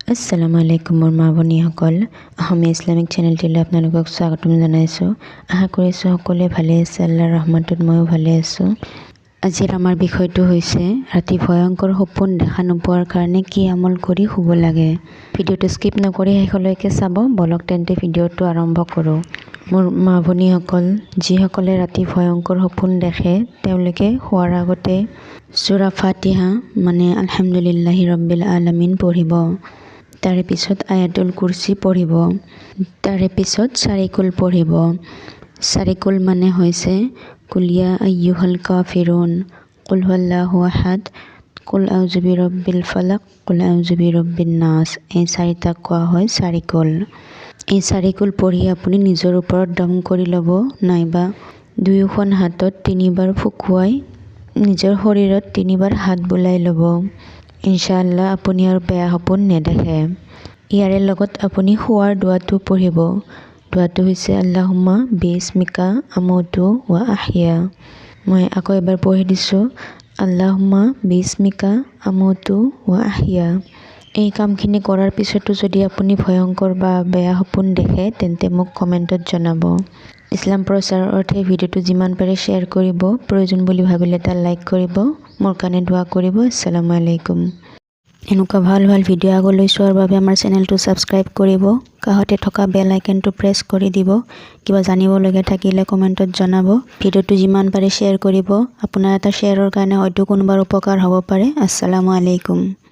আসসালামু আলাইকুম মোৰ মা ভনীসকল, অসমীয়া ইছলামিক চেনেলটিলৈ আপোনালোকক স্বাগতম জনাইছোঁ। আশা কৰিছোঁ সকলোৱে ভালে আছে। আল্লাহৰ ৰহমতত ময়ো ভালে আছোঁ। আজিৰ আমাৰ বিষয়টো হৈছে ৰাতি ভয়ংকৰ সপোন দেখা নোপোৱাৰ কাৰণে কি আমল কৰি শুব লাগে। ভিডিঅ'টো স্কিপ নকৰি শেষলৈকে চাব। বলক তেন্তে ভিডিঅ'টো আৰম্ভ কৰোঁ। মোৰ মা ভনীসকল, যিসকলে ৰাতি ভয়ংকৰ সপোন দেখে তেওঁলোকে শোৱাৰ আগতে সূৰা ফাতিহা মানে আলহামদুলিল্লাহি ৰব্বিল আলামিন পঢ়িব। তাৰে পিছত আয়াতুল কুৰচি পঢ়িব। তাৰে পিছত চাৰিকুল পঢ়িব। চাৰিকুল মানে হৈছে কুলিয়া আইয়ুহাল কাফিৰুন, কুল হুৱাল্লাহু আহাদ, কুল আউযু বিৰব্বিল ফালাক, কুল আউযু বিৰব্বিন নাছ। এই চাৰিটাক কোৱা হয় চাৰিকুল। এই চাৰিকুল পঢ়ি আপুনি নিজৰ ওপৰত দম কৰি ল'ব, নাইবা দুয়োখন হাতত 3বাৰ ফুকুৱাই নিজৰ শৰীৰত 3বাৰ হাত বুলাই ল'ব। ইনশাআল্লাহ আপুনি আৰু বেয়া সপোন নেদেখে। ইয়াৰে লগত আপুনি শোৱাৰ দোৱাটো পঢ়িব। দোৱাটো হৈছে আল্লাহুম্মা বিইছমিকা আমুতু ৱা আহয়া। মই আকৌ এবাৰ পঢ়ি দিছোঁ, আল্লাহুম্মা বিইছমিকা আমুতু ৱা আহয়া। এই কামখিনি কৰাৰ পিছতো যদি আপুনি ভয়ংকৰ বা বেয়া সপোন দেখে তেন্তে মোক কমেণ্টত জনাব। ইছলাম প্ৰচাৰৰ অৰ্থে ভিডিঅ'টো যিমান পাৰে শ্বেয়াৰ কৰিব, প্ৰয়োজন বুলি ভাবিলে এটা লাইক কৰিব, মোৰ কাৰণে দোৱা কৰিব। আসসালামু আলাইকুম। এনেকুৱা ভাল ভাল ভিডিঅ' আগলৈ চোৱাৰ বাবে আমাৰ চেনেলটো ছাবস্ক্ৰাইব কৰিব, কাষতে থকা বেল আইকনটো প্ৰেছ কৰি দিব। কিবা জানিবলগীয়া থাকিলে কমেণ্টত জনাব। ভিডিঅ'টো যিমান পাৰে শ্বেয়াৰ কৰিব। আপোনাৰ এটা শ্বেয়াৰৰ কাৰণে হয়তো কোনোবাৰ উপকাৰ হ'ব পাৰে। আসসালামু আলাইকুম।